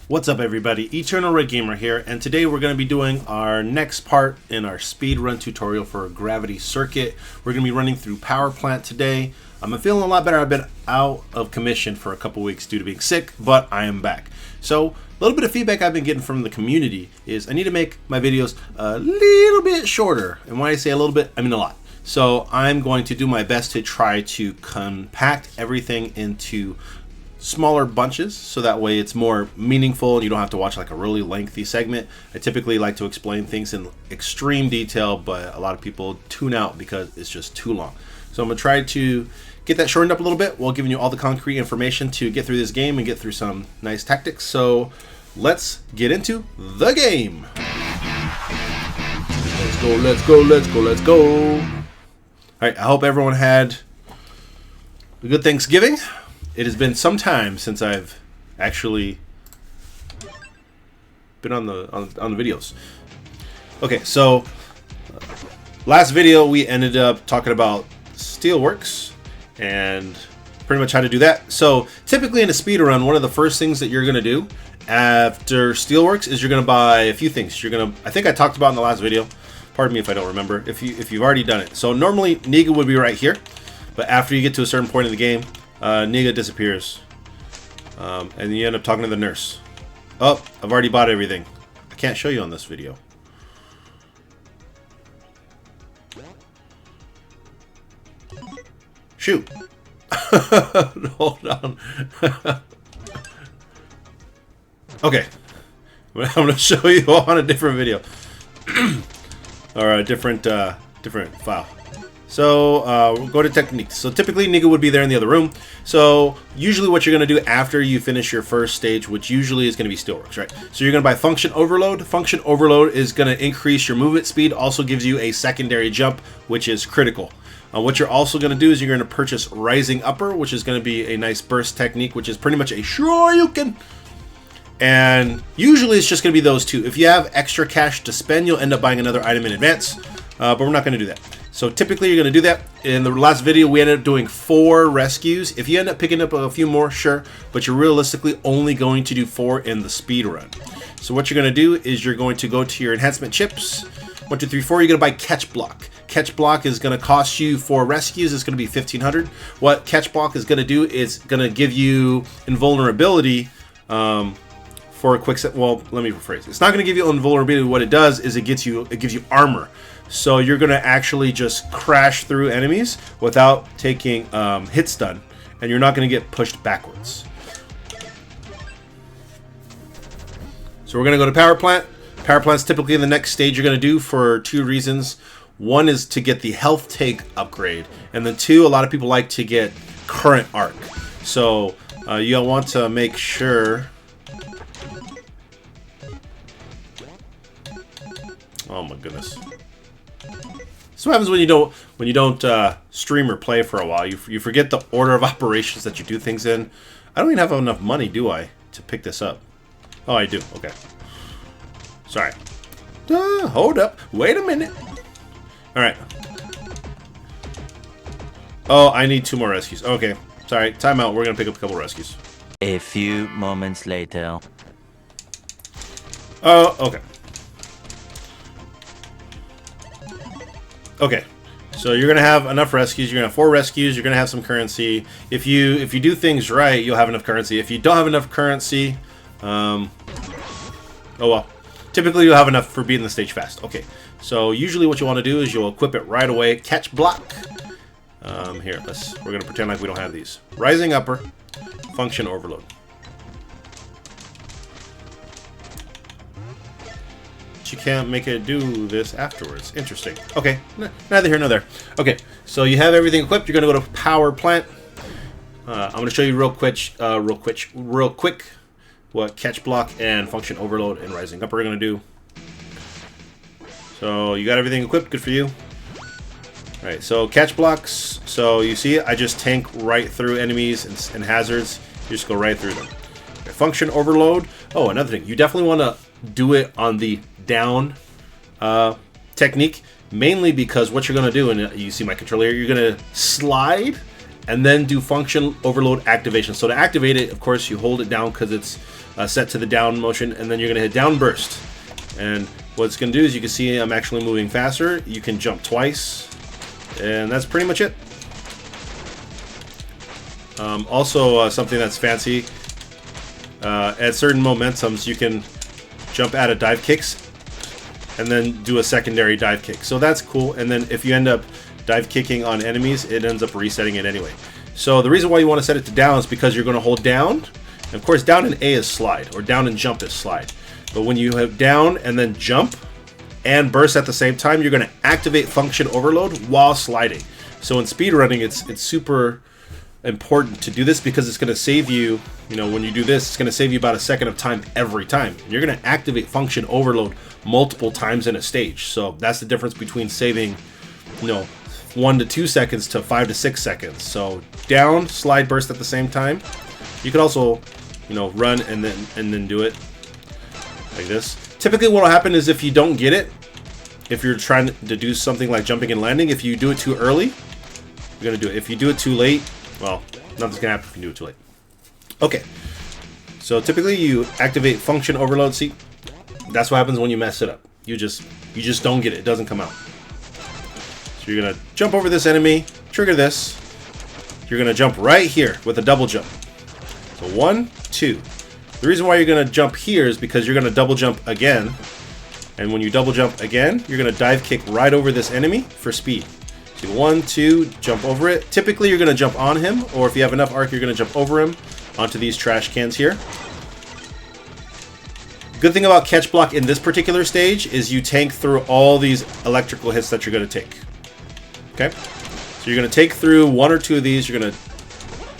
What's up everybody, Eternal Red Gamer here, and today we're going to be doing our next part in our speedrun tutorial for Gravity Circuit. We're going to be running through Power Plant today. I'm feeling a lot better. I've been out of commission for a couple weeks due to being sick, but I am back. So, a little bit of feedback I've been getting from the community is I need to make my videos a little bit shorter. And when I say a little bit, I mean a lot. So, I'm going to do my best to try to compact everything into smaller bunches so that way it's more meaningful and you don't have to watch like a really lengthy segment. I typically like to explain things in extreme detail, but a lot of people tune out because it's just too long. So I'm gonna try to get that shortened up a little bit while giving you all the concrete information to get through this game and get through some nice tactics. So let's get into the game. Let's go. All right, I hope everyone had a good Thanksgiving. It has been some time since I've actually been on the videos. Okay, so last video we ended up talking about steelworks and pretty much how to do that. So typically in a speedrun, one of the first things that you're gonna do after steelworks is you're gonna buy a few things. I think I talked about in the last video. Pardon me if I don't remember. If you've already done it. So normally Niga would be right here, but after you get to a certain point in the game, Niga disappears, and you end up talking to the nurse. Oh, I've already bought everything. I can't show you on this video. Shoot. Hold on. Okay. I'm going to show you on a different video. Or a different file. So we'll go to techniques. So typically Niga would be there in the other room. So usually what you're going to do after you finish your first stage, which usually is going to be steelworks, right? So you're going to buy function overload. Function overload is going to increase your movement speed, also gives you a secondary jump, which is critical. What you're also going to do is you're going to purchase rising upper, which is going to be a nice burst technique, which is pretty much a sure you can. And usually it's just going to be those two. If you have extra cash to spend, you'll end up buying another item in advance, but we're not going to do that. So typically you're going to do that. In the last video we ended up doing 4 rescues. If you end up picking up a few more, sure, but you're realistically only going to do 4 in the speed run. So what you're going to do is you're going to go to your enhancement chips. 1, 2, 3, 4. You're going to buy catch block. Catch block is going to cost you 4 rescues. It's going to be 1,500. What catch block is going to do is going to give you invulnerability for a quick set. Well, let me rephrase. It's not going to give you invulnerability. What it does is it gives you armor. So you're going to actually just crash through enemies without taking hit stun, and you're not going to get pushed backwards. So we're going to go to Power Plant. Power Plant's typically the next stage you're going to do for 2 reasons. One is to get the health take upgrade, and then 2, a lot of people like to get current arc. So you'll want to make sure. Oh my goodness. So what happens when you don't stream or play for a while? You forget the order of operations that you do things in. I don't even have enough money, do I, to pick this up? Oh, I do. Okay. Sorry. Hold up. Wait a minute. All right. Oh, I need 2 more rescues. Okay. Sorry. Time out. We're gonna pick up a couple rescues. A few moments later. Oh, okay. Okay, so you're gonna have enough rescues. You're gonna have 4 rescues. You're gonna have some currency. If you do things right, you'll have enough currency. If you don't have enough currency, oh well. Typically, you'll have enough for beating the stage fast. Okay, so usually what you want to do is you'll equip it right away. Catch block. Here, we're gonna pretend like we don't have these. Rising upper, function overload. You can't make it do this afterwards. Interesting. Okay, neither here nor there. Okay, so you have everything equipped. You're gonna go to Power Plant. I'm gonna show you real quick what catch block and function overload and rising up are gonna do. So you got everything equipped. Good for you. All right. So catch blocks. So you see, I just tank right through enemies and hazards. You just go right through them. Okay, function overload. Oh, another thing. You definitely want to do it on the down technique, mainly because what you're going to do, and you see my controller here, you're going to slide and then do function overload activation. So to activate it, of course, you hold it down because it's set to the down motion, and then you're going to hit down burst. And what it's going to do is you can see I'm actually moving faster. You can jump twice, and that's pretty much it. Also, something that's fancy, at certain momentums you can jump out of dive kicks and then do a secondary dive kick. So that's cool, and then if you end up dive kicking on enemies, it ends up resetting it anyway. So the reason why you want to set it to down is because you're going to hold down. And of course, down and A is slide, or down and jump is slide. But when you have down and then jump and burst at the same time, you're going to activate function overload while sliding. So in speedrunning, it's super important to do this because it's going to save you, when you do this, it's going to save you about a second of time every time. And you're going to activate function overload multiple times in a stage. So that's the difference between saving, 1 to 2 seconds to 5 to 6 seconds. So down, slide, burst at the same time. You could also, run and then do it like this. Typically what will happen is if you don't get it, if you're trying to do something like jumping and landing, if you do it too early, you're going to do it. If you do it too late, well, nothing's going to happen if you do it too late. Okay. So typically you activate function overload. See, that's what happens when you mess it up. You just don't get it. It doesn't come out. So you're going to jump over this enemy, trigger this. You're going to jump right here with a double jump. So 1, 2. The reason why you're going to jump here is because you're going to double jump again. And when you double jump again, you're going to dive kick right over this enemy for speed. So 1, 2, jump over it. Typically, you're going to jump on him, or if you have enough arc, you're going to jump over him onto these trash cans here. Good thing about catch block in this particular stage is you tank through all these electrical hits that you're going to take. Okay? So you're going to take through 1 or 2 of these. You're going to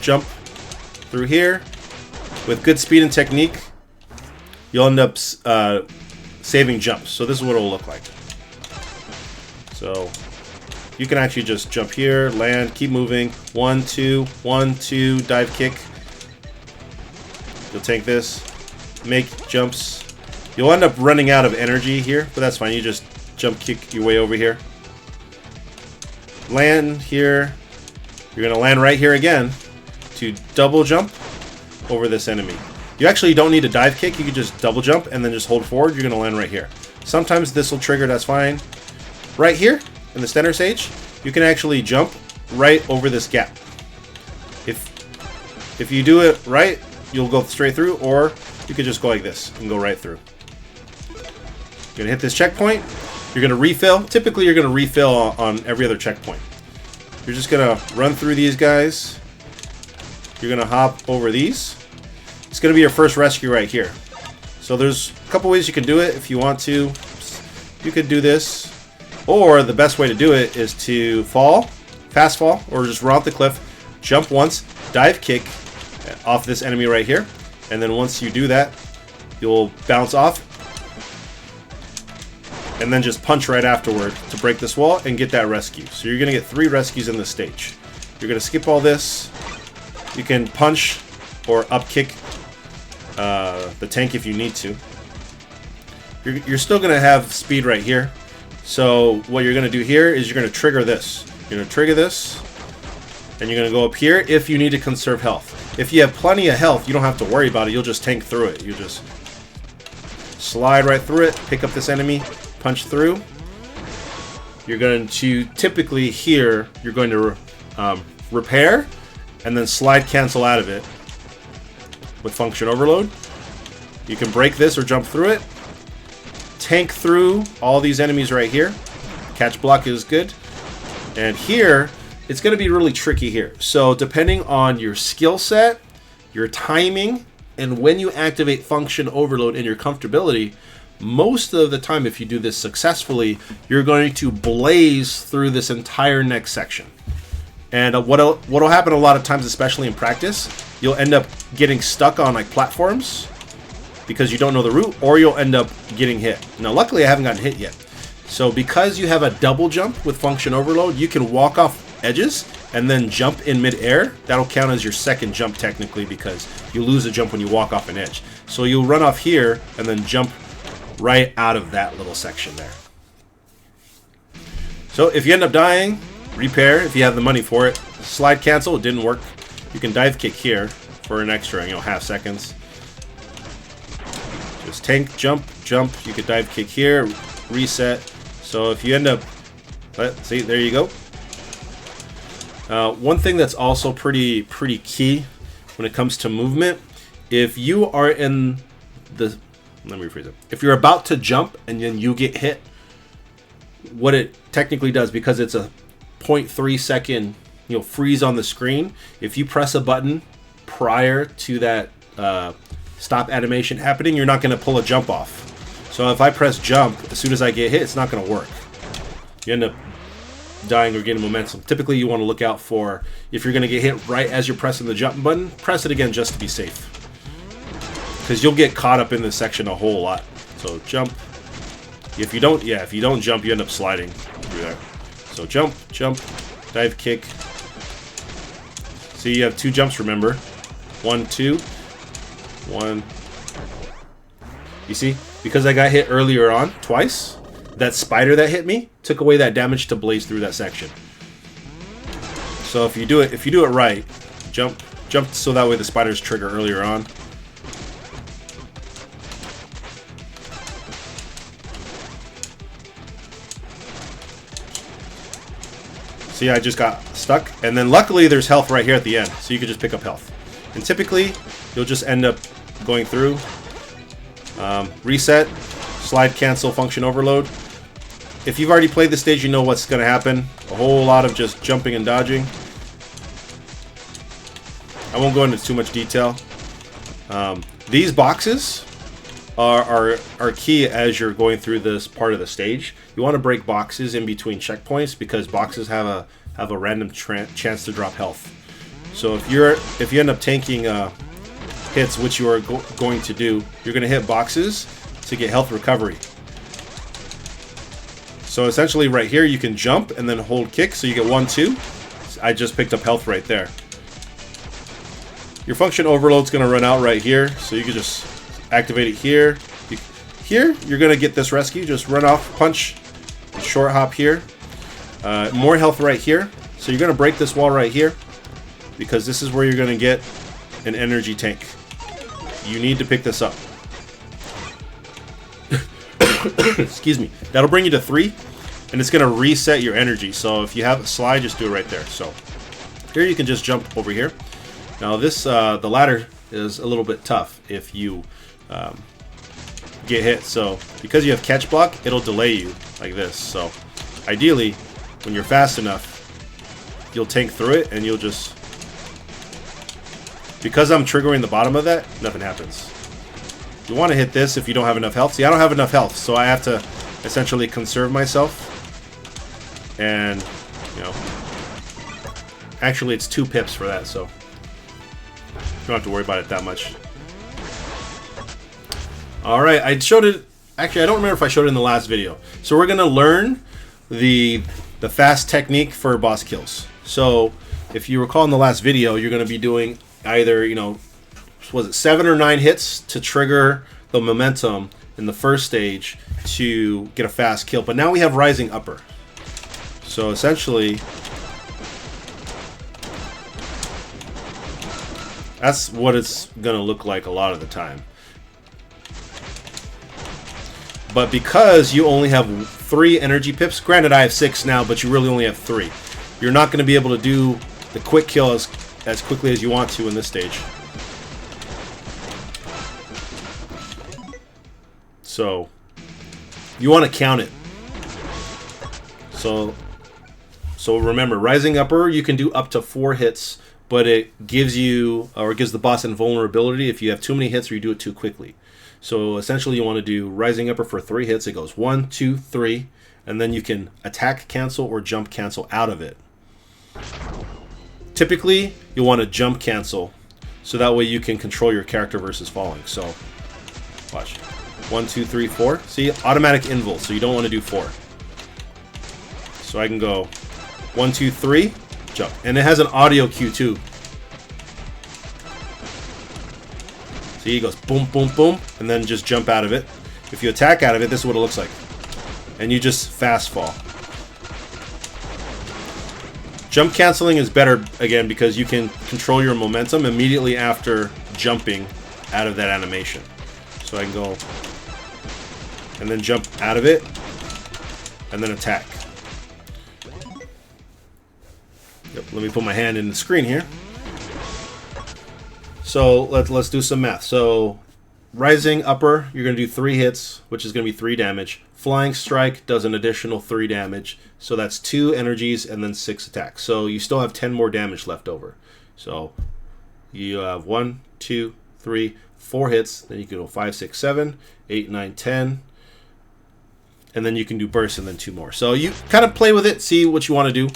jump through here. With good speed and technique, you'll end up saving jumps. So this is what it will look like. So you can actually just jump here, land, keep moving. 1, 2, 1, 2, dive kick. You'll take this, make jumps. You'll end up running out of energy here, but that's fine. You just jump kick your way over here. Land here. You're going to land right here again to double jump over this enemy. You actually don't need a dive kick. You can just double jump and then just hold forward. You're going to land right here. Sometimes this will trigger. That's fine. Right here in the center stage, you can actually jump right over this gap. If you do it right, you'll go straight through, or you could just go like this and go right through. You're going to hit this checkpoint. You're going to refill. Typically, you're going to refill on every other checkpoint. You're just going to run through these guys. You're going to hop over these. It's going to be your first rescue right here. So there's a couple ways you can do it. If you want to, you could do this. Or the best way to do it is to fall, fast fall, or just run off the cliff, jump once, dive kick off this enemy right here. And then once you do that, you'll bounce off. And then just punch right afterward to break this wall and get that rescue. So you're going to get 3 rescues in this stage. You're going to skip all this. You can punch or up kick the tank if you need to. You're still going to have speed right here. So what you're going to do here is you're going to trigger this. You're going to trigger this, and you're going to go up here if you need to conserve health. If you have plenty of health, you don't have to worry about it. You'll just tank through it. You just slide right through it, pick up this enemy, punch through. You're going to typically here, you're going to repair and then slide cancel out of it with function overload. You can break this or jump through it. Tank through all these enemies right here. Catch block is good. And here, it's going to be really tricky here. So depending on your skill set, your timing, and when you activate function overload and your comfortability, most of the time, if you do this successfully, you're going to blaze through this entire next section. And what'll happen a lot of times, especially in practice, you'll end up getting stuck on like platforms because you don't know the route, or you'll end up getting hit. Now, luckily, I haven't gotten hit yet. So because you have a double jump with function overload, you can walk off edges and then jump in midair. That'll count as your second jump technically, because you lose a jump when you walk off an edge. So you'll run off here and then jump right out of that little section there. So if you end up dying, repair if you have the money for it. Slide cancel, it didn't work. You can dive kick here for an extra, half seconds. Just tank, jump, jump. You could dive kick here, reset. So if you end up, see, there you go. One thing that's also pretty key when it comes to movement, if you are in the, let me rephrase it. If you're about to jump and then you get hit, what it technically does, because it's a 0.3 second, freeze on the screen. If you press a button prior to that stop animation happening, you're not going to pull a jump off. So if I press jump, as soon as I get hit, it's not going to work. You end up dying or gaining momentum. Typically, you want to look out for, if you're going to get hit right as you're pressing the jump button, press it again just to be safe. Because you'll get caught up in this section a whole lot. So jump. If you don't jump, you end up sliding through there. So jump, jump, dive kick. See, you have 2 jumps, remember. 1, 2. 1. You see? Because I got hit earlier on, twice, that spider that hit me took away that damage to blaze through that section. So if you do it right, jump so that way the spiders trigger earlier on. See, I just got stuck. And then luckily there's health right here at the end. So you can just pick up health. And typically, you'll just end up going through. Reset. Slide cancel function overload. If you've already played the stage, you know what's going to happen. A whole lot of just jumping and dodging. I won't go into too much detail. These boxes are key as you're going through this part of the stage. You want to break boxes in between checkpoints because boxes have a random chance to drop health. So if you end up tanking hits, which you are going to do, you're going to hit boxes to get health recovery. So essentially right here you can jump and then hold kick, so you get 1, 2. I just picked up health right there. Your function overload's going to run out right here, so you can just activate it here. Here, you're going to get this rescue. Just run off, punch, and short hop here. More health right here. So you're going to break this wall right here, because this is where you're going to get an energy tank. You need to pick this up. Excuse me. That'll bring you to 3, and it's going to reset your energy. So if you have a slide, just do it right there. So here you can just jump over here. Now this, the ladder is a little bit tough if you get hit. So because you have catch block, it'll delay you like this. So ideally, when you're fast enough, you'll tank through it and you'll just... Because I'm triggering the bottom of that, nothing happens. You want to hit this if you don't have enough health. See, I don't have enough health, so I have to essentially conserve myself. And, actually it's 2 pips for that, so you don't have to worry about it that much. Alright, I showed it... Actually, I don't remember if I showed it in the last video. So we're going to learn the fast technique for boss kills. So, if you recall in the last video, you're going to be doing either, was it 7 or 9 hits to trigger the momentum in the first stage to get a fast kill. But now we have rising upper. So essentially, that's what it's going to look like a lot of the time. But because you only have 3 energy pips, granted I have 6 now, but you really only have 3. You're not going to be able to do the quick kill as quickly as you want to in this stage. So you want to count it. So remember, rising upper, you can do up to 4 hits, but it gives you, or it gives the boss invulnerability if you have too many hits or you do it too quickly. So essentially you want to do rising upper for 3 hits. It goes 1, 2, 3, and then you can attack cancel or jump cancel out of it. Typically, you want to jump cancel, so that way you can control your character versus falling. So, watch. 1, 2, 3, 4. See, automatic invul, so you don't want to do 4. So I can go 1, 2, 3, jump. And it has an audio cue too. See, it goes boom, boom, boom, and then just jump out of it. If you attack out of it, this is what it looks like. And you just fast fall. Jump canceling is better, again, because you can control your momentum immediately after jumping out of that animation. So I can go and then jump out of it and then attack. Yep, let me put my hand in the screen here. So let's do some math. So rising upper, you're going to do 3 hits, which is going to be 3 damage. Flying strike does an additional 3 damage. So that's 2 energies and then 6 attacks. So you still have 10 more damage left over. So you have 1, 2, 3, 4 hits. Then you can go 5, 6, 7, 8, 9, 10. And then you can do burst and then 2 more. So you kind of play with it, see what you want to do.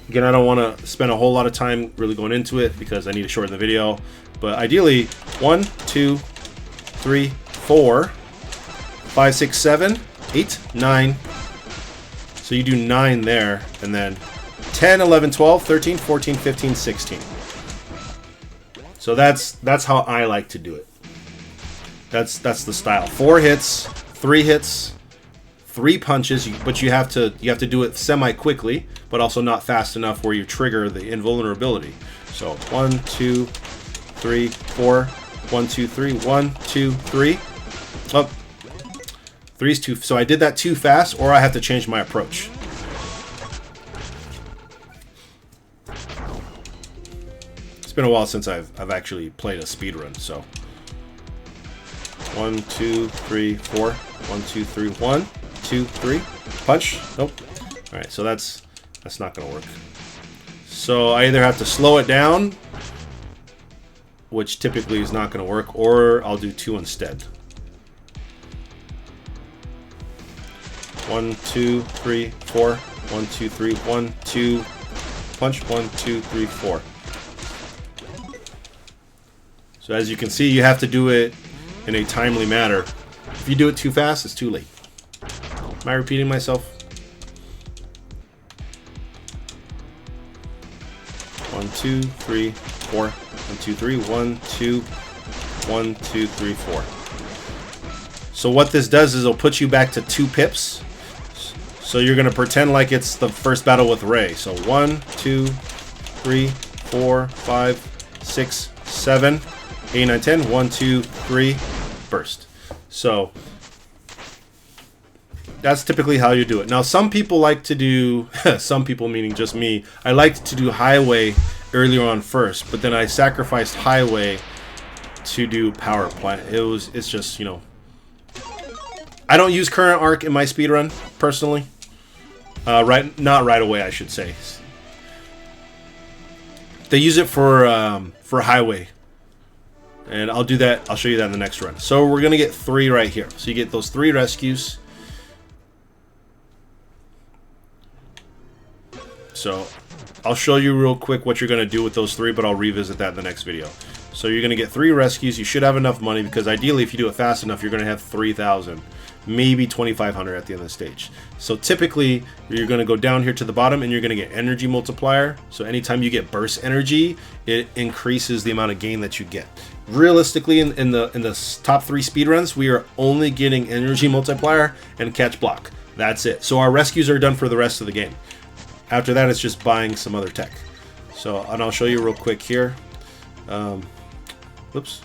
Again, I don't want to spend a whole lot of time really going into it because I need to shorten the video. But ideally, 1, 2, 3, 4, 5, 6, 7, 8, 9. So you do 9 there. And then 10, 11, 12, 13, 14, 15, 16. So that's how I like to do it. That's the style. 4 hits, 3 hits, 3 punches, but you have to do it semi-quickly, but also not fast enough where you trigger the invulnerability. So 1, 2, 3, 4, 1, 2, 3, 1, 2, 3. Oh, 3's too. So I did that too fast, or I have to change my approach. It's been a while since I've actually played a speedrun, so 1, 2, 3, 4, 1, 2, 3, 1, 2, 3, punch. Nope. All right, so that's not gonna work. So I either have to slow it down, which typically is not gonna work, or I'll do 2 instead. 1, 2, 3, 4. 1, 2, 3, 1, 2. Punch. 1, 2, 3, 4. So as you can see, you have to do it in a timely manner. If you do it too fast, it's too late. Am I repeating myself? 1, 2, 3, 4. 1, 2, 3. 1, 2. 1, 2, 3, 4. So what this does is it'll put you back to 2 pips. So you're going to pretend like it's the first battle with Ray. So 1, 2, 3, 4, 5, 6, 7, 8, 9, 10. 1, 2, 3, burst. So that's typically how you do it. Now some people like to do, some people meaning just me, I like to do highway earlier on first, but then I sacrificed highway to do power plant. It's just, you know, I don't use current arc in my speedrun personally. Not right away, I should say. They use it for highway, and I'll do that. I'll show you that in the next run. So we're gonna get 3 right here. So you get those 3 rescues. So I'll show you real quick what you're gonna do with those 3, but I'll revisit that in the next video. So you're gonna get 3 rescues. You should have enough money because ideally, if you do it fast enough, you're gonna have 3,000. Maybe 2,500 at the end of the stage. So typically, you're going to go down here to the bottom and you're going to get energy multiplier. So anytime you get burst energy, it increases the amount of gain that you get. Realistically, in the top 3 speedruns, we are only getting energy multiplier and catch block. That's it. So our rescues are done for the rest of the game. After that, it's just buying some other tech. So, and I'll show you real quick here. Whoops.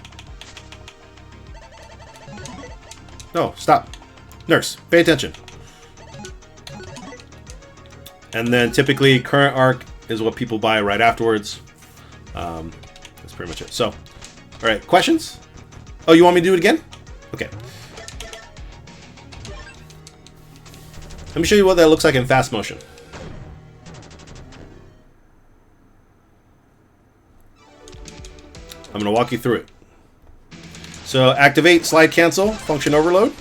No, stop. Nurse, pay attention. And then typically current arc is what people buy right afterwards. That's pretty much it. So, all right, questions? Oh, you want me to do it again? Okay. Let me show you what that looks like in fast motion. I'm going to walk you through it. So activate slide cancel, function overload.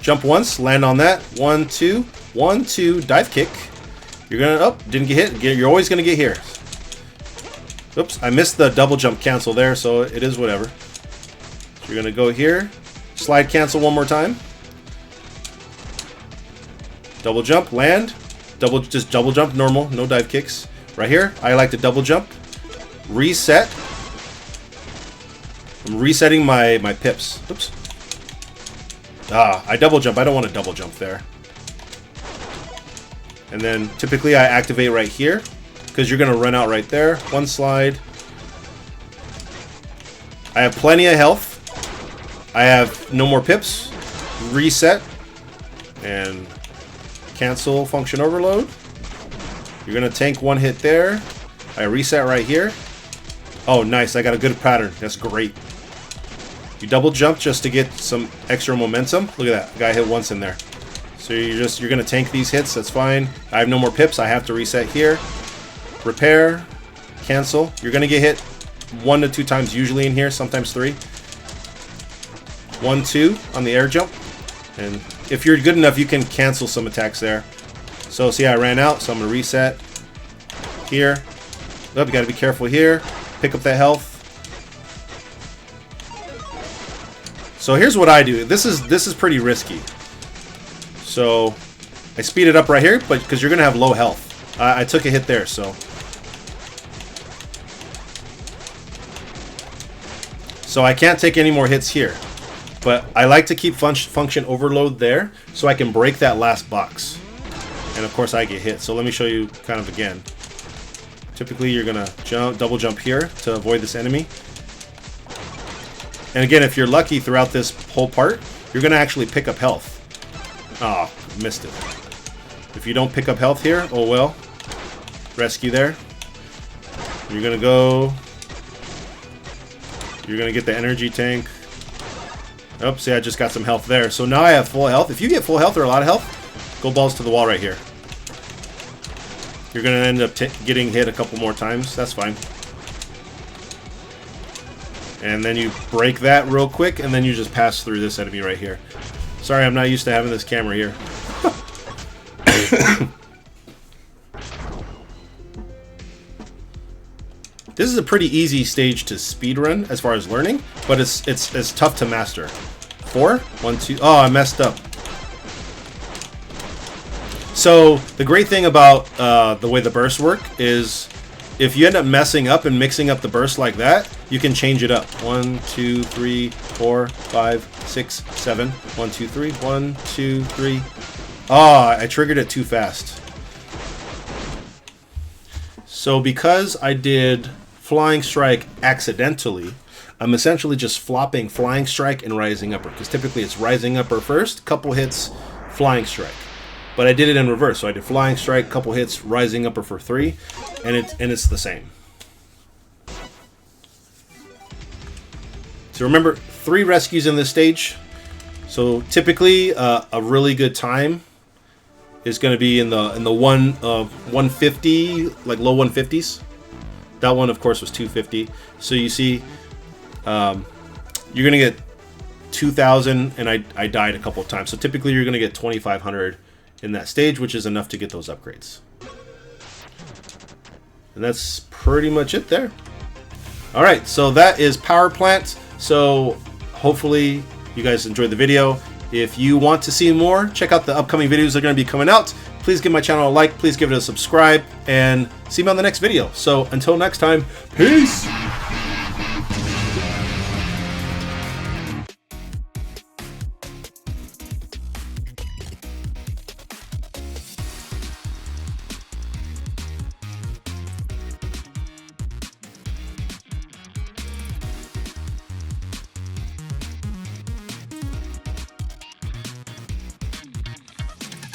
Jump once, land on that. 1, 2, 1, 2, dive kick. You're gonna, oh, didn't get hit. You're always gonna get here. Oops, I missed the double jump cancel there, so it is whatever. So you're gonna go here, slide cancel one more time. Double jump, land. Just double jump, normal, no dive kicks. Right here, I like to double jump. Reset. I'm resetting my pips. Oops. I double jump. I don't want to double jump there. And then typically I activate right here because you're going to run out right there. One slide. I have plenty of health. I have no more pips. Reset. And cancel function overload. You're going to tank one hit there. I reset right here. Oh, nice. I got a good pattern. That's great. You double jump just to get some extra momentum. Look at that. Guy hit once in there. So you're going to tank these hits. That's fine. I have no more pips. I have to reset here. Repair. Cancel. You're going to get hit 1 to 2 times usually in here. Sometimes 3. 1, 2 on the air jump. And if you're good enough, you can cancel some attacks there. So see, I ran out, so I'm going to reset here. Oh, you got to be careful here. Pick up that health. So here's what I do. This is pretty risky. So I speed it up right here, but because you're going to have low health. I took a hit there, so. So I can't take any more hits here. But I like to keep function overload there so I can break that last box. And of course I get hit. So let me show you kind of again. Typically you're going to double jump here to avoid this enemy. And again, if you're lucky throughout this whole part, you're going to actually pick up health. Oh, missed it. If you don't pick up health here, oh well. Rescue there. You're going to go. You're going to get the energy tank. Oh, see, I just got some health there. So now I have full health. If you get full health or a lot of health, go balls to the wall right here. You're going to end up getting hit a couple more times. That's fine. And then you break that real quick, and then you just pass through this enemy right here. Sorry, I'm not used to having this camera here. This is a pretty easy stage to speedrun as far as learning, but it's tough to master. 4? 1, 2. Oh, I messed up. So the great thing about the way the bursts work is if you end up messing up and mixing up the burst like that, you can change it up. 1, 2, 3, 4, 5, 6, 7. 1, 2, 3. 1, 2, 3. Oh, I triggered it too fast. So because I did Flying Strike accidentally, I'm essentially just flopping Flying Strike and Rising Upper, because typically it's Rising Upper first, couple hits, Flying Strike. But I did it in reverse, so I did Flying Strike, couple hits, Rising Upper for 3, and it's the same. So remember, 3 rescues in this stage. So typically a really good time is going to be in the 150, like low 150s. That one, of course, was 250. So you see, you're going to get 2,000, and I died a couple of times. So typically you're going to get 2,500 in that stage, which is enough to get those upgrades. And that's pretty much it there. All right, so that is Power Plant. So hopefully you guys enjoyed the video. If you want to see more, check out the upcoming videos that are going to be coming out. Please give my channel a like, please give it a subscribe, and see me on the next video. So until next time, peace!